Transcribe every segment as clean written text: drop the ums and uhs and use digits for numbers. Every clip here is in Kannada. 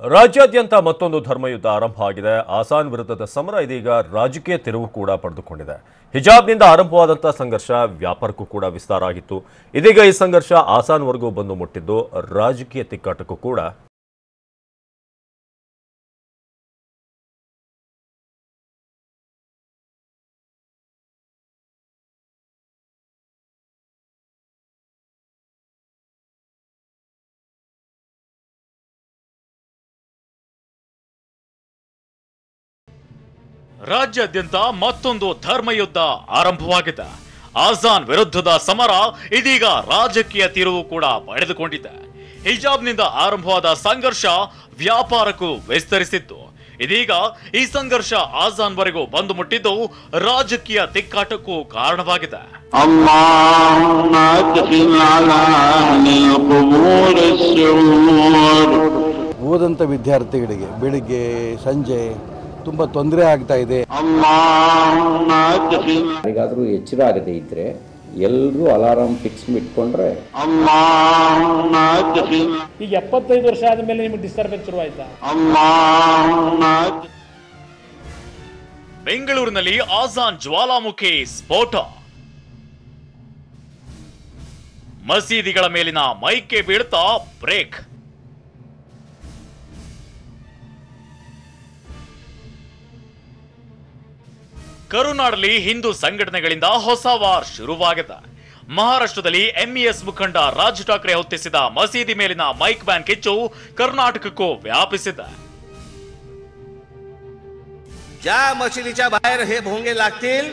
ರಾಜ್ಯಾದ್ಯಂತ ಮತ್ತೊಂದು ಧರ್ಮಯುದ್ಧ ಆರಂಭ ಆಗಿದೆ. ಆಸಾನ್ ವಿರುದ್ಧದ ಸಮರ ಇದೀಗ ರಾಜಕೀಯ ತಿರುವು ಕೂಡ ಪಡೆದುಕೊಂಡಿದೆ. ಹಿಜಾಬ್ನಿಂದ ಆರಂಭವಾದಂತಹ ಸಂಘರ್ಷ ವ್ಯಾಪಾರಕ್ಕೂ ಕೂಡ ವಿಸ್ತಾರ ಆಗಿತ್ತು. ಇದೀಗ ಈ ಸಂಘರ್ಷ ಆಸಾನ್ವರೆಗೂ ಬಂದು ಮುಟ್ಟಿದ್ದು ರಾಜಕೀಯ ತಿಕ್ಕಾಟಕ್ಕೂ ಕೂಡ ರಾಜ್ಯಾದ್ಯಂತ ಮತ್ತೊಂದು ಧರ್ಮಯುದ್ಧ ಆರಂಭವಾಗಿದೆ. ಆಸಾನ್ ವಿರುದ್ಧದ ಸಮರ ಇದೀಗ ರಾಜಕೀಯ ತಿರುವು ಕೂಡ ಪಡೆದುಕೊಂಡಿದೆ. ಹಿಜಾಬ್ನಿಂದ ಆರಂಭವಾದ ಸಂಘರ್ಷ ವ್ಯಾಪಾರಕ್ಕೂ ವಿಸ್ತರಿಸಿತ್ತು. ಇದೀಗ ಈ ಸಂಘರ್ಷ ಆಸಾನ್ವರೆಗೂ ಬಂದು ಮುಟ್ಟಿದ್ದು ರಾಜಕೀಯ ತಿಕ್ಕಾಟಕ್ಕೂ ಕಾರಣವಾಗಿದೆ. ಓದಂತ ವಿದ್ಯಾರ್ಥಿಗಳಿಗೆ ಬೆಳಿಗ್ಗೆ ಸಂಜೆ ತುಂಬಾ ತೊಂದರೆ ಆಗ್ತಾ ಇದೆ. ಯಾರಿಗಾದ್ರೂ ಎಚ್ಚರ ಆಗದೆ ಇದ್ರೆ ಎಲ್ಲರೂ ಅಲಾರಾಮ್ ಫಿಕ್ಸ್ ಇಟ್ಕೊಂಡ್ರೆ ಈಗ 75 ವರ್ಷ ಆದ್ಮೇಲೆ ನಿಮಗೆ ಡಿಸ್ಟರ್ಬೆನ್ಸ್ ಶುರುವಾಯ್ತಾ? ಬೆಂಗಳೂರಿನಲ್ಲಿ ಆಸಾನ್ ಜ್ವಾಲಾಮುಖಿ ಸ್ಫೋಟ. ಮಸೀದಿಗಳ ಮೇಲಿನ ಮೈಕೆ ಬೀಳ್ತಾ ಬ್ರೇಕ್. ಕರುನಾಡಲ್ಲಿ ಹಿಂದೂ ಸಂಘಟನೆಗಳಿಂದ ಹೊಸ ವಾರ್ ಶುರುವಾಗಿದೆ. ಮಹಾರಾಷ್ಟ್ರದಲ್ಲಿ ಎಂಇಎಸ್ ಮುಖಂಡ ರಾಜ್ ಠಾಕ್ರೆ ಹೊತ್ತಿಸಿದ ಮಸೀದಿ ಮೇಲಿನ ಮೈಕ್ ಬ್ಯಾನ್ ಕಿಚ್ಚು ಕರ್ನಾಟಕಕ್ಕೂ व्यापिಸಿದೆ. ज्या मशिदीच्या बाहेर हे भोंगे लागतील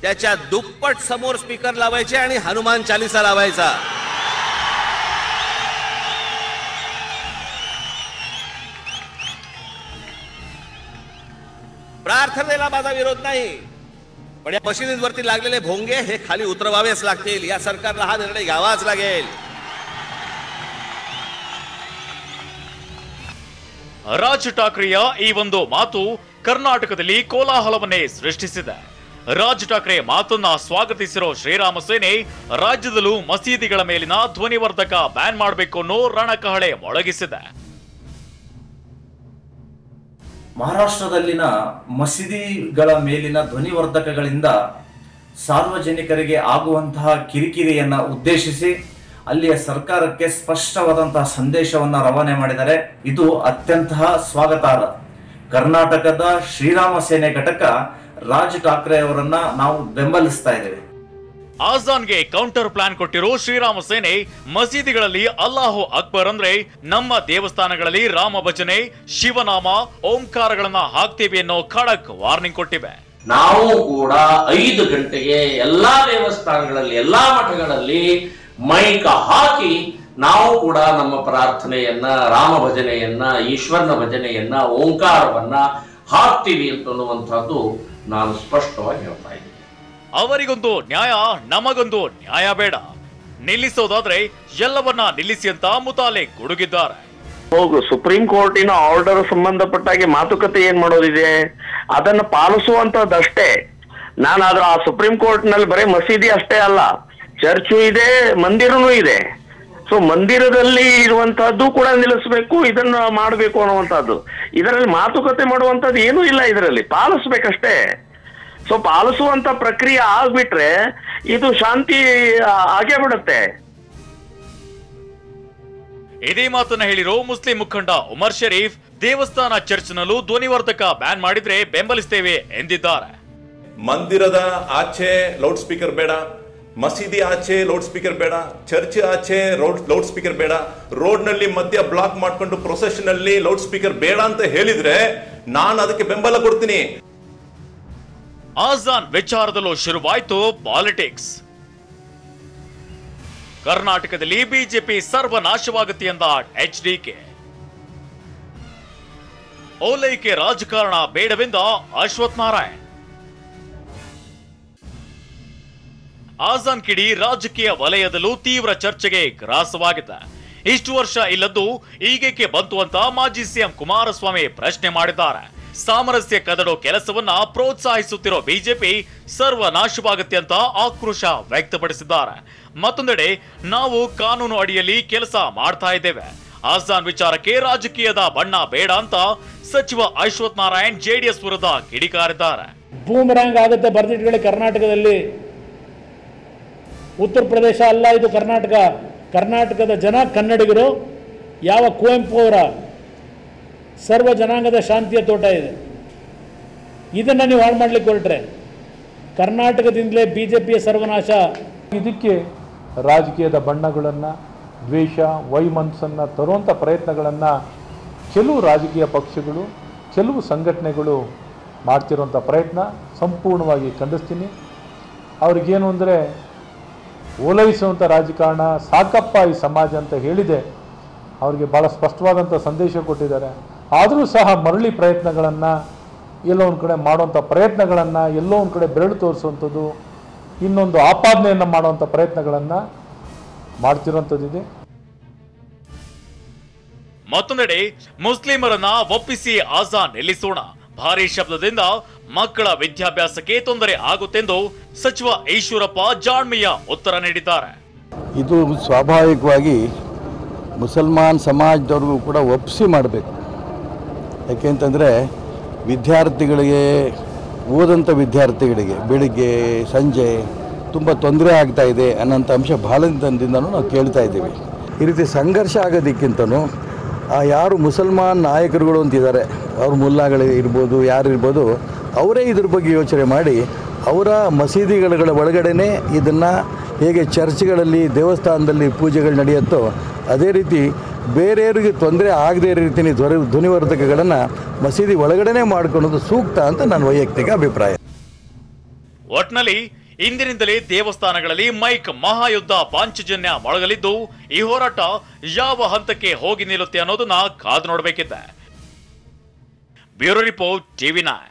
त्याच्या दुप्पट समोर स्पीकर लावायचे आणि हनुमान चालीसा लावायचा. प्रार्थनेला माझा विरोध नाही, पण या मशिदींवरती लागलेले भोंगे हे खाली उतरवावेच लागतील. या सरकारला हा निर्णय घ्यावाच लागेल. ರಾಜ್ ಠಾಕ್ರೆಯ ಈ ಒಂದು ಮಾತು ಕರ್ನಾಟಕದಲ್ಲಿ ಕೋಲಾಹಲವನ್ನೇ ಸೃಷ್ಟಿಸಿದೆ. ರಾಜ್ ಠಾಕ್ರೆ ಮಾತನ್ನ ಸ್ವಾಗತಿಸಿರೋ ಶ್ರೀರಾಮ ಸೇನೆ ರಾಜ್ಯದಲ್ಲೂ ಮಸೀದಿಗಳ ಮೇಲಿನ ಧ್ವನಿವರ್ಧಕ ಬ್ಯಾನ್ ಮಾಡಬೇಕು ಅನ್ನೋ ರಣಕಹಳೆ ಮೊಳಗಿಸಿದೆ. ಮಹಾರಾಷ್ಟ್ರದಲ್ಲಿನ ಮಸೀದಿಗಳ ಮೇಲಿನ ಧ್ವನಿವರ್ಧಕಗಳಿಂದ ಸಾರ್ವಜನಿಕರಿಗೆ ಆಗುವಂತಹ ಕಿರಿಕಿರಿಯನ್ನ ಉದ್ದೇಶಿಸಿ ಅಲ್ಲಿಯ ಸರ್ಕಾರಕ್ಕೆ ಸ್ಪಷ್ಟವಾದಂತಹ ಸಂದೇಶವನ್ನ ರವಾನೆ ಮಾಡಿದ್ದಾರೆ. ಇದು ಅತ್ಯಂತ ಸ್ವಾಗತಾರ್ಹ. ಕರ್ನಾಟಕದ ಶ್ರೀರಾಮ ಸೇನೆ ಘಟಕ ರಾಜ್ ಠಾಕ್ರೆ ಅವರನ್ನ ನಾವು ಬೆಂಬಲಿಸ್ತಾ ಇದ್ದೇವೆ. ಆಸಾನ್ಗೆ ಕೌಂಟರ್ ಪ್ಲಾನ್ ಕೊಟ್ಟಿರೋ ಶ್ರೀರಾಮ ಸೇನೆ ಮಸೀದಿಗಳಲ್ಲಿ ಅಲ್ಲಾಹು ಅಕ್ಬರ್ ಅಂದ್ರೆ ನಮ್ಮ ದೇವಸ್ಥಾನಗಳಲ್ಲಿ ರಾಮ ಭಜನೆ, ಶಿವನಾಮ, ಓಂಕಾರಗಳನ್ನ ಹಾಕ್ತೀವಿ ಅನ್ನೋ ಖಡಕ್ ವಾರ್ನಿಂಗ್ ಕೊಟ್ಟಿವೆ. ನಾವು ಕೂಡ 5 ಗಂಟೆಗೆ ಎಲ್ಲಾ ದೇವಸ್ಥಾನಗಳಲ್ಲಿ ಎಲ್ಲಾ ಮಠಗಳಲ್ಲಿ ಮೈಕ ಹಾಕಿ ನಾವು ಕೂಡ ನಮ್ಮ ಪ್ರಾರ್ಥನೆಯನ್ನ, ರಾಮ ಭಜನೆಯನ್ನ, ಈಶ್ವರನ ಭಜನೆಯನ್ನ, ಓಂಕಾರವನ್ನ ಹಾಕ್ತೀವಿ ಅಂತನ್ನುವಂಥದ್ದು ನಾನು ಸ್ಪಷ್ಟವಾಗಿ ಹೇಳ್ತಾ ಇದ್ದೀನಿ. ಅವರಿಗೊಂದು ನ್ಯಾಯ, ನಮಗೊಂದು ನ್ಯಾಯ ಬೇಡ. ನಿಲ್ಲಿಸೋದಾದ್ರೆ ಎಲ್ಲವನ್ನ ನಿಲ್ಲಿಸಿ ಅಂತ ಮುತಾಲೆ ಗುಡುಗಿದ್ದಾರೆ. ಹೋಗು, ಸುಪ್ರೀಂ ಕೋರ್ಟಿನ ಆರ್ಡರ್ ಸಂಬಂಧಪಟ್ಟಾಗಿ ಮಾತುಕತೆ ಏನ್ ಮಾಡೋದಿದೆ ಅದನ್ನು ಪಾಲಿಸುವಂತದ್ದಷ್ಟೇ. ನಾನಾದ್ರೂ ಆ ಸುಪ್ರೀಂ ಕೋರ್ಟ್ ನಲ್ಲಿ ಬರೀ ಮಸೀದಿ ಅಷ್ಟೇ ಅಲ್ಲ, ಚರ್ಚು ಇದೆ, ಮಂದಿರನೂ ಇದೆ. ಸೊ ಮಂದಿರದಲ್ಲಿ ಇರುವಂತಹದ್ದು ಕೂಡ ನಿಲ್ಲಿಸಬೇಕು, ಇದನ್ನ ಮಾಡಬೇಕು ಅನ್ನುವಂಥದ್ದು. ಇದರಲ್ಲಿ ಮಾತುಕತೆ ಮಾಡುವಂತದ್ದು ಏನೂ ಇಲ್ಲ, ಇದರಲ್ಲಿ ಪಾಲಿಸ್ಬೇಕಷ್ಟೇ. ಸೊ ಪಾಲಿಸುವಂತ ಪ್ರಕ್ರಿಯೆ ಆಗ್ಬಿಟ್ರೆ ಇದು ಶಾಂತಿ ಆಗೇ ಬಿಡುತ್ತೆ. ಇದೇ ಮಾತನ್ನ ಹೇಳಿರೋ ಮುಸ್ಲಿಂ ಮುಖಂಡ ಉಮರ್ ಶರೀಫ್ ದೇವಸ್ಥಾನ ಚರ್ಚ್ನಲ್ಲೂ ಧ್ವನಿವರ್ಧಕ ಬ್ಯಾನ್ ಮಾಡಿದ್ರೆ ಬೆಂಬಲಿಸ್ತೇವೆ ಎಂದಿದ್ದಾರೆ. ಮಂದಿರದ ಆಚೆ ಲೌಡ್ ಸ್ಪೀಕರ್ ಬೇಡ, ಮಸೀದಿ ಆಚೆ ಲೌಡ್ ಸ್ಪೀಕರ್ ಬೇಡ, ಚರ್ಚ್ ಆಚೆ ಲೌಡ್ ಸ್ಪೀಕರ್ ಬೇಡ, ರೋಡ್ ನಲ್ಲಿ ಮಧ್ಯ ಬ್ಲಾಕ್ ಮಾಡ್ಕೊಂಡು ಪ್ರೊಸೆಷನ್ ಅಲ್ಲಿ ಲೌಡ್ ಸ್ಪೀಕರ್ ಬೇಡ ಅಂತ ಹೇಳಿದ್ರೆ ನಾನು ಅದಕ್ಕೆ ಬೆಂಬಲ ಕೊಡ್ತೀನಿ. ಆಸಾನ್ ವಿಚಾರದಲ್ಲೂ ಶುರುವಾಯ್ತು ಪಾಲಿಟಿಕ್ಸ್. ಕರ್ನಾಟಕದಲ್ಲಿ ಬಿಜೆಪಿ ಸರ್ವನಾಶವಾಗುತ್ತೆ ಎಂದ ಎಚ್ಡಿಕೆ. ಓಲೈಕೆ ರಾಜಕಾರಣ ಬೇಡವೆಂದ ಅಶ್ವಥ್ ನಾರಾಯಣ್. ಆಸಾನ್ ಕಿಡಿ ರಾಜಕೀಯ ವಲಯದಲ್ಲೂ ತೀವ್ರ ಚರ್ಚೆಗೆ ಗ್ರಾಸವಾಗಿದೆ. ಇಷ್ಟು ವರ್ಷ ಇಲ್ಲದ್ದು ಈಗೇಕೆ ಬಂತು ಅಂತ ಮಾಜಿ ಸಿಎಂ ಕುಮಾರಸ್ವಾಮಿ ಪ್ರಶ್ನೆ ಮಾಡಿದ್ದಾರೆ. ಸಾಮರಸ್ಯ ಕದಡೋ ಕೆಲಸವನ್ನ ಪ್ರೋತ್ಸಾಹಿಸುತ್ತಿರೋ ಬಿಜೆಪಿ ಸರ್ವನಾಶವಾಗುತ್ತೆ ಅಂತ ಆಕ್ರೋಶ ವ್ಯಕ್ತಪಡಿಸಿದ್ದಾರೆ. ಮತ್ತೊಂದೆಡೆ ನಾವು ಕಾನೂನು ಅಡಿಯಲ್ಲಿ ಕೆಲಸ ಮಾಡ್ತಾ ಇದ್ದೇವೆ, ಆಸಾನ್ ವಿಚಾರಕ್ಕೆ ರಾಜಕೀಯದ ಬಣ್ಣ ಬೇಡ ಅಂತ ಸಚಿವ ಅಶ್ವಥ್ ನಾರಾಯಣ್ ಜೆಡಿಎಸ್ ವಿರುದ್ಧ ಕಿಡಿಕಾರಿದ್ದಾರೆ. ಬೂಮರಾಂಗ್ ಆಗುತ್ತೆ ಬರೆದಿಟ್ಕೊಳ್ಳಿ. ಕರ್ನಾಟಕದಲ್ಲಿ ಉತ್ತರ ಪ್ರದೇಶ ಅಲ್ಲ, ಇದು ಕರ್ನಾಟಕ. ಕರ್ನಾಟಕದ ಜನ ಕನ್ನಡಿಗರು. ಯಾವ ಕುವೆಂಪು ಅವರ ಸರ್ವ ಜನಾಂಗದ ಶಾಂತಿಯ ತೋಟ ಇದೆ, ಇದನ್ನು ನೀವು ಹಾಳು ಮಾಡಲಿಕ್ಕೆ ಹೊರಟ್ರೆ ಕರ್ನಾಟಕದಿಂದಲೇ ಬಿಜೆಪಿಯ ಸರ್ವನಾಶ. ಇದಕ್ಕೆ ರಾಜಕೀಯದ ಬಣ್ಣಗಳನ್ನು, ದ್ವೇಷ, ವೈಮನಸ್ಸನ್ನು ತರುವಂಥ ಪ್ರಯತ್ನಗಳನ್ನು ಕೆಲವು ರಾಜಕೀಯ ಪಕ್ಷಗಳು, ಕೆಲವು ಸಂಘಟನೆಗಳು ಮಾಡ್ತಿರುವಂಥ ಪ್ರಯತ್ನ ಸಂಪೂರ್ಣವಾಗಿ ಖಂಡಿಸ್ತೀನಿ. ಅವ್ರಿಗೇನು ಅಂದರೆ ಓಲೈಸುವಂಥ ರಾಜಕಾರಣ ಸಾಕಪ್ಪ ಈ ಸಮಾಜ ಅಂತ ಹೇಳಿದೆ. ಅವರಿಗೆ ಭಾಳ ಸ್ಪಷ್ಟವಾದಂಥ ಸಂದೇಶ ಕೊಟ್ಟಿದ್ದಾರೆ. ಆದರೂ ಸಹ ಮರಳಿ ಪ್ರಯತ್ನಗಳನ್ನು ಎಲ್ಲೋ ಒಂದು ಕಡೆ ಮಾಡುವಂಥ ಪ್ರಯತ್ನಗಳನ್ನು, ಎಲ್ಲೋ ಒಂದು ಕಡೆ ಬೆರಳು ತೋರಿಸುವಂಥದ್ದು, ಇನ್ನೊಂದು ಆಪಾದನೆಯನ್ನು ಮಾಡುವಂಥ ಪ್ರಯತ್ನಗಳನ್ನು ಮಾಡ್ತಿರುವಂಥದ್ದಿದೆ. ಮತ್ತೊಂದೆಡೆ ಮುಸ್ಲಿಮರನ್ನ ಒಪ್ಪಿಸಿ ಆಸಾನ್ ನಿಲ್ಲಿಸೋಣ, ಭಾರಿ ಶಬ್ದದಿಂದ ಮಕ್ಕಳ ವಿದ್ಯಾಭ್ಯಾಸಕ್ಕೆ ತೊಂದರೆ ಆಗುತ್ತೆಂದು ಸಚಿವ ಈಶ್ವರಪ್ಪ ಜಾಣ್ಮೆಯ ಉತ್ತರ ನೀಡಿದ್ದಾರೆ. ಇದು ಸ್ವಾಭಾವಿಕವಾಗಿ ಮುಸಲ್ಮಾನ್ ಸಮಾಜದವ್ರಿಗೂ ಕೂಡ ಒಪ್ಪಿಸಿ ಮಾಡಬೇಕು. ಯಾಕೆಂತಂದರೆ ವಿದ್ಯಾರ್ಥಿಗಳಿಗೆ, ಓದಂಥ ವಿದ್ಯಾರ್ಥಿಗಳಿಗೆ ಬೆಳಿಗ್ಗೆ ಸಂಜೆ ತುಂಬ ತೊಂದರೆ ಆಗ್ತಾ ಇದೆ ಅನ್ನೋಂಥ ಅಂಶ ಭಾಳ ದಿನದಿಂದನೂ ನಾವು ಕೇಳ್ತಾ ಇದ್ದೀವಿ. ಈ ರೀತಿ ಸಂಘರ್ಷ ಆಗೋದಕ್ಕಿಂತನೂ ಯಾರು ಮುಸಲ್ಮಾನ್ ನಾಯಕರುಗಳು ಅಂತಿದ್ದಾರೆ, ಅವ್ರ ಮುಲ್ಲಾಗಳು ಇರ್ಬೋದು, ಯಾರು ಇರ್ಬೋದು, ಅವರೇ ಇದ್ರ ಬಗ್ಗೆ ಯೋಚನೆ ಮಾಡಿ ಅವರ ಮಸೀದಿಗಳ ಒಳಗಡೆನೇ ಇದನ್ನು ಹೇಗೆ ಚರ್ಚ್ಗಳಲ್ಲಿ, ದೇವಸ್ಥಾನದಲ್ಲಿ ಪೂಜೆಗಳು ನಡೆಯುತ್ತೋ ಅದೇ ರೀತಿ ಬೇರೆಯವರಿಗೆ ತೊಂದರೆ ಆಗದೇ ಇರೋ ರೀತಿ ಧ್ವನಿವರ್ಧಕಗಳನ್ನು ಮಸೀದಿ ಒಳಗಡೆನೇ ಮಾಡ್ಕೊಳ್ಳೋದು ಸೂಕ್ತ ಅಂತ ನನ್ನ ವೈಯಕ್ತಿಕ ಅಭಿಪ್ರಾಯ. ಒಟ್ನಲ್ಲಿ ಇಂದಿನಿಂದಲೇ ದೇವಸ್ಥಾನಗಳಲ್ಲಿ ಮೈಕ್ ಮಹಾಯುದ್ಧ ಪಾಂಚಜನ್ಯ ಮೊಳಗಲಿದ್ದು, ಈ ಹೋರಾಟ ಯಾವ ಹಂತಕ್ಕೆ ಹೋಗಿ ನಿಲ್ಲುತ್ತೆ ಅನ್ನೋದನ್ನ ಕಾದು ನೋಡಬೇಕಿದೆ. Bureau report, TV9.